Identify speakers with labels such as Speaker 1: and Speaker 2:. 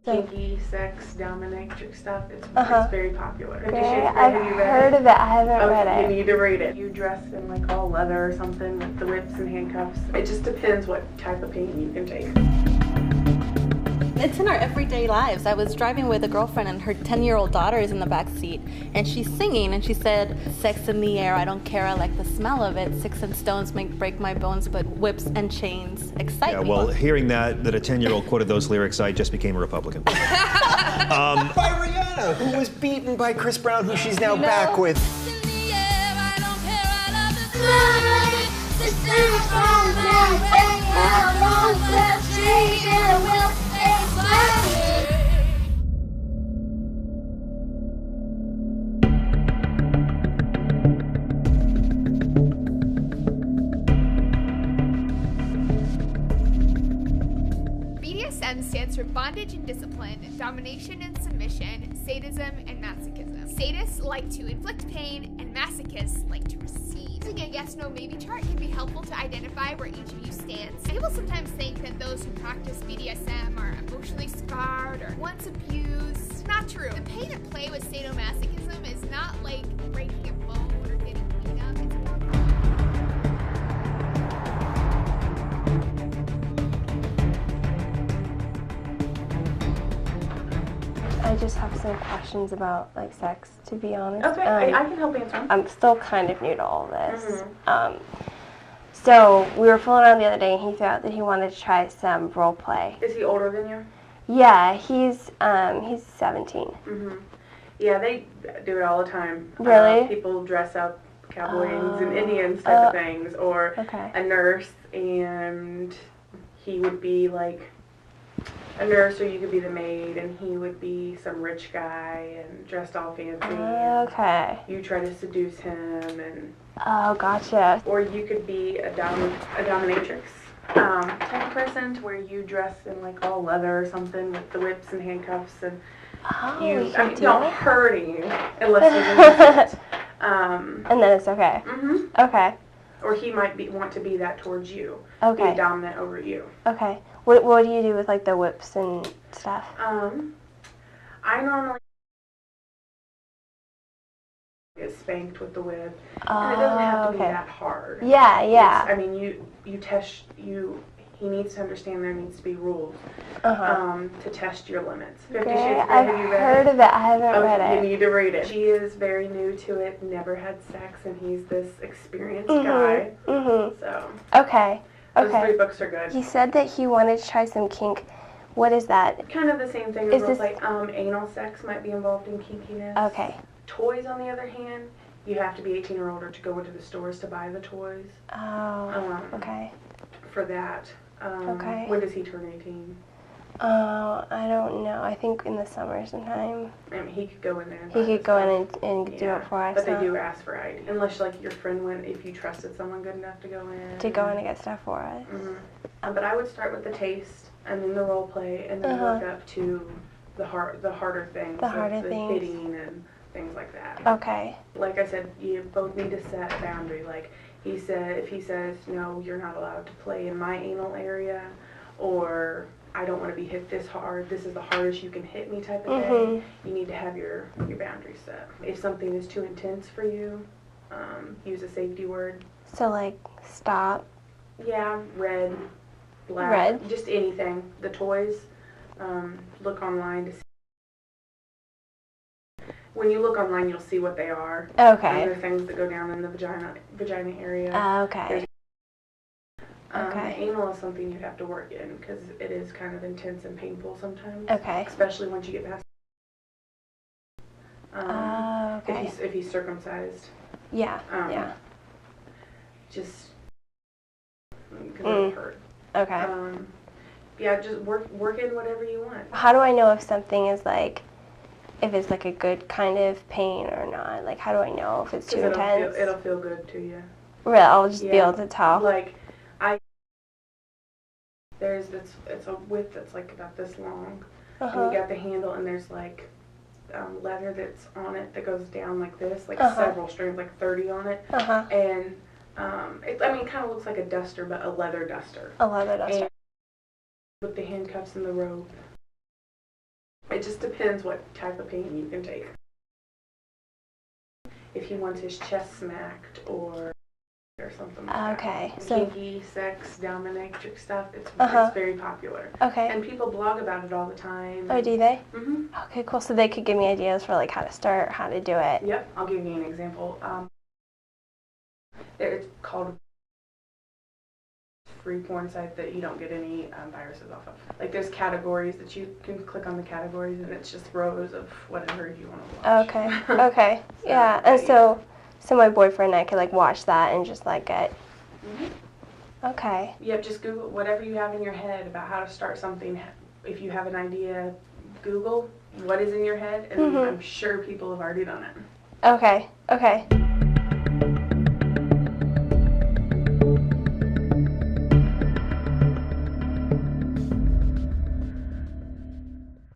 Speaker 1: kinky, sex, dominatrix stuff. It's very popular.
Speaker 2: I've heard of it. I haven't read it.
Speaker 1: You need to read it. You dress in like all leather or something with the whips and handcuffs. It just depends what type of pain you can take.
Speaker 3: It's in our everyday lives. I was driving with a girlfriend and her 10-year-old daughter is in the back seat and she's singing and she said, "Sex in the air, I don't care, I like the smell of it. Sticks and stones may break my bones, but whips and chains excite me."
Speaker 4: Well, hearing that a 10-year-old quoted those lyrics, I just became a Republican.
Speaker 5: By Rihanna, who was beaten by Chris Brown, who she's now back with.
Speaker 6: BDSM stands for bondage and discipline, domination and submission, sadism and masochism. Sadists like to inflict pain, and masochists like to receive. Using a yes-no maybe chart can be helpful to identify where each of you stands. People sometimes think that those who practice BDSM are emotionally scarred or once abused. Not true. The pain at play with sadomasochism is not like breaking a bone or getting beat up. It's more
Speaker 2: I just have some questions about like sex, to be honest.
Speaker 1: Okay, I can help answer them.
Speaker 2: I'm still kind of new to all this. So we were fooling around the other day, and he threw out that he wanted to try some role play.
Speaker 1: Is he older than you?
Speaker 2: Yeah, he's 17.
Speaker 1: Yeah, they do it all the time.
Speaker 2: Really?
Speaker 1: People dress up cowboys and Indians type of things, or a nurse, and he would be like a nurse, or you could be the maid, and he would be some rich guy and dressed all fancy.
Speaker 2: Okay.
Speaker 1: You try to seduce him, and
Speaker 2: gotcha.
Speaker 1: or you could be a dominatrix type of person, to where you dress in like all leather or something with the whips and handcuffs, and you don't hurt you unless you lose it.
Speaker 2: And then it's okay. Okay.
Speaker 1: Or he might want to be that towards you.
Speaker 2: Okay.
Speaker 1: Be dominant over you.
Speaker 2: Okay. What do you do with like the whips and stuff?
Speaker 1: I normally get spanked with the whip, and it doesn't have to be that hard.
Speaker 2: Yeah.
Speaker 1: I mean, you test you. He needs to understand there needs to be rules to test your limits. 50 Shades of Grey,
Speaker 2: I've
Speaker 1: have you read
Speaker 2: heard of it. I haven't read it.
Speaker 1: You need to read it. She is very new to it, never had sex, and he's this experienced guy. So.
Speaker 2: Okay.
Speaker 1: Those 3 books are good.
Speaker 2: He said that he wanted to try some kink. What is that?
Speaker 1: Kind of the same thing as like anal sex might be involved in kinkiness.
Speaker 2: Okay.
Speaker 1: Toys, on the other hand, you have to be 18 or older to go into the stores to buy the toys.
Speaker 2: Okay.
Speaker 1: For that.
Speaker 2: Okay.
Speaker 1: When does he turn 18?
Speaker 2: I don't know. I think in the summer sometime.
Speaker 1: I mean, he could go in there.
Speaker 2: He could go in and do it for us.
Speaker 1: But they do ask for ID. Unless, like, your friend went, if you trusted someone good enough to go in.
Speaker 2: To go in and get stuff for us.
Speaker 1: But I would start with the taste, and then the role play, and then work up to the harder things.
Speaker 2: The harder
Speaker 1: the
Speaker 2: things.
Speaker 1: hitting and things like that.
Speaker 2: Okay.
Speaker 1: Like I said, you both need to set a boundary. Like, if he says, no, you're not allowed to play in my anal area, or I don't want to be hit this hard, this is the hardest you can hit me type of thing, you need to have your boundaries set. If something is too intense for you, use a safety word.
Speaker 2: So like stop.
Speaker 1: Yeah, red, black, just anything. The toys, look online to see. When you look online, you'll see what they are.
Speaker 2: Okay.
Speaker 1: There are things that go down in the vagina area.
Speaker 2: Okay.
Speaker 1: Anal is something you have to work in, because it is kind of intense and painful sometimes.
Speaker 2: Okay.
Speaker 1: Especially once you get past.
Speaker 2: Okay.
Speaker 1: If he's circumcised.
Speaker 2: Yeah. Yeah.
Speaker 1: Just because it'll hurt.
Speaker 2: Okay.
Speaker 1: Yeah, just work in whatever you want.
Speaker 2: How do I know if something is like, if it's like a good kind of pain or not? Like, how do I know if it's too intense?
Speaker 1: It'll feel good to you.
Speaker 2: Really? I'll just be able to tell?
Speaker 1: Like, it's a width that's like about this long. And you got the handle, and there's like leather that's on it that goes down like this, like several strings, like 30 on it. And it kind of looks like a duster, but a leather duster.
Speaker 2: A leather duster.
Speaker 1: And with the handcuffs and the rope. It just depends what type of pain you can take. If he wants his chest smacked or something like
Speaker 2: Okay,
Speaker 1: that.
Speaker 2: so
Speaker 1: Kinky, sex, dominatrix stuff, it's very popular.
Speaker 2: okay.
Speaker 1: And people blog about it all the time.
Speaker 2: Oh, do they?
Speaker 1: Mm-hmm.
Speaker 2: Okay, cool. So they could give me ideas for like how to start, how to do it.
Speaker 1: Yep, I'll give you an example. It's called free porn site that you don't get any viruses off of. Like there's categories that you can click on the categories and it's just rows of whatever you want to watch.
Speaker 2: Okay. Okay. Yeah. And so my boyfriend and I could like watch that and just like get.
Speaker 1: Mm-hmm.
Speaker 2: Okay.
Speaker 1: Yep, just Google whatever you have in your head about how to start something. If you have an idea, Google what is in your head, and I'm sure people have already done it.
Speaker 2: Okay. Okay.